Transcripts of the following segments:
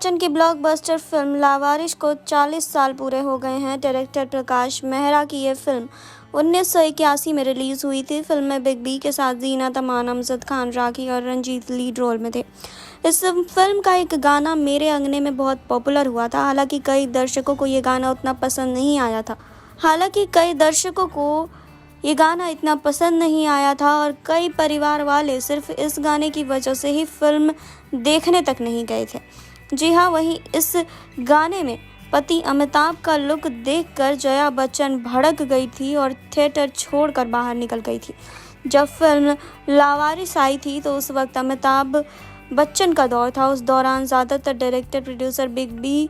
बच्चन की blockbuster film लावारिस को 40 साल पूरे हो गए हैं। डायरेक्टर प्रकाश मेहरा की ये फिल्म 1981 में रिलीज हुई थी। फिल्म में बिग बी के साथ ज़ीनत अमान, अमजद खान, राखी और रंजीत लीड रोल में थे। इस फिल्म का एक गाना मेरे अंगने में बहुत पॉपुलर हुआ था। हालांकि कई दर्शकों को ये गाना इतना पसंद नहीं आया था और कई परिवार वाले सिर्फ इस गाने की वजह से ही फिल्म देखने तक नहीं गए थे। जी हाँ, वहीं इस गाने में पति अमिताभ का लुक देखकर जया बच्चन भड़क गई थी और थिएटर छोड़कर बाहर निकल गई थी। जब फिल्म लावारिस आई थी तो उस वक्त अमिताभ बच्चन का दौर था। उस दौरान ज़्यादातर डायरेक्टर प्रोड्यूसर बिग बी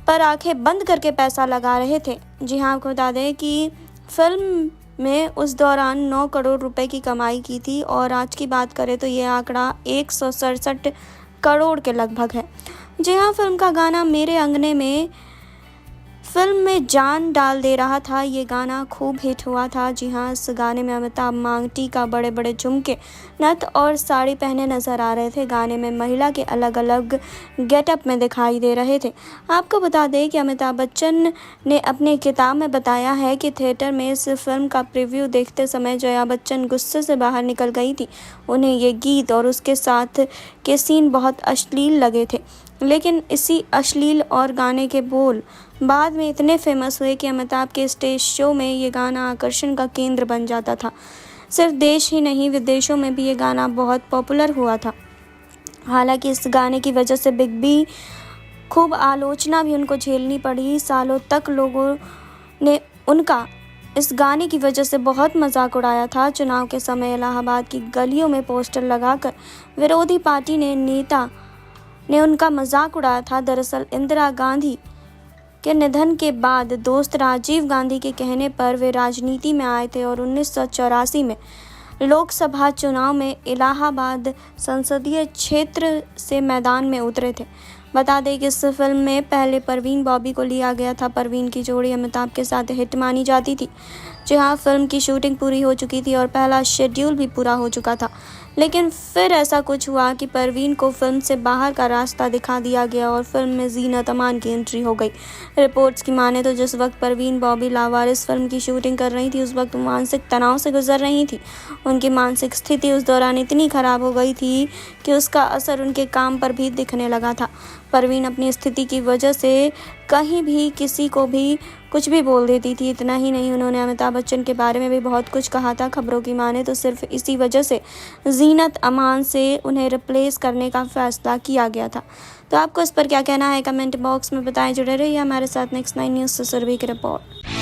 पर आंखें बंद करके पैसा लगा रहे थे। जी हाँ, आपको बता दें कि फिल्म में उस दौरान 9 करोड़ रुपए की कमाई की थी और आज की बात करें तो ये आंकड़ा 167 करोड़ के लगभग है। जी हाँ, फिल्म का गाना मेरे अंगने में फिल्म में जान डाल दे रहा था। ये गाना खूब हिट हुआ था। जी हाँ, इस गाने में अमिताभ मांग टीका, बड़े बड़े झुमके, नथ और साड़ी पहने नजर आ रहे थे। गाने में महिला के अलग अलग गेटअप में दिखाई दे रहे थे। आपको बता दें कि अमिताभ बच्चन ने अपने किताब में बताया है कि थिएटर में इस फिल्म का प्रीव्यू देखते समय जया बच्चन गुस्से से बाहर निकल गई थी। उन्हें ये गीत और उसके साथ के सीन बहुत अश्लील लगे थे, लेकिन इसी अश्लील और गाने के बोल बाद में इतने फेमस हुए कि अमिताभ के स्टेज शो में ये गाना आकर्षण का केंद्र बन जाता था। सिर्फ देश ही नहीं, विदेशों में भी ये गाना बहुत पॉपुलर हुआ था। हालांकि इस गाने की वजह से बिग बी खूब आलोचना भी उनको झेलनी पड़ी। सालों तक लोगों ने उनका इस गाने की वजह से बहुत मजाक उड़ाया था। चुनाव के समय इलाहाबाद की गलियों में पोस्टर लगाकर विरोधी पार्टी नेता ने उनका मजाक उड़ाया था। दरअसल इंदिरा गांधी के निधन के बाद दोस्त राजीव गांधी के कहने पर वे राजनीति में आए थे और 1984 में लोकसभा चुनाव में इलाहाबाद संसदीय क्षेत्र से मैदान में उतरे थे। बता दें कि इस फिल्म में पहले परवीन बॉबी को लिया गया था। परवीन की जोड़ी अमिताभ के साथ हिट मानी जाती थी। जी हाँ, फिल्म की शूटिंग पूरी हो चुकी थी और पहला शेड्यूल भी पूरा हो चुका था, लेकिन फिर ऐसा कुछ हुआ कि परवीन को फिल्म से बाहर का रास्ता दिखा दिया गया और फिल्म में ज़ीनत अमान की एंट्री हो गई। रिपोर्ट्स की माने तो जिस वक्त परवीन बॉबी लावारिस फिल्म की शूटिंग कर रही थी, उस वक्त मानसिक तनाव से गुजर रही थी। उनकी मानसिक स्थिति उस दौरान इतनी ख़राब हो गई थी कि उसका असर उनके काम पर भी दिखने लगा था। परवीन अपनी स्थिति की वजह से कहीं भी किसी को भी कुछ भी बोल देती थी। इतना ही नहीं, उन्होंने अमिताभ बच्चन के बारे में भी बहुत कुछ कहा था। खबरों की माने तो सिर्फ इसी वजह से ज़ीनत अमान से उन्हें रिप्लेस करने का फैसला किया गया था। तो आपको इस पर क्या कहना है, कमेंट बॉक्स में बताएं। जुड़े रहिए हमारे साथ नेक्स्ट 9 न्यूज़ से। सुरभि की रिपोर्ट।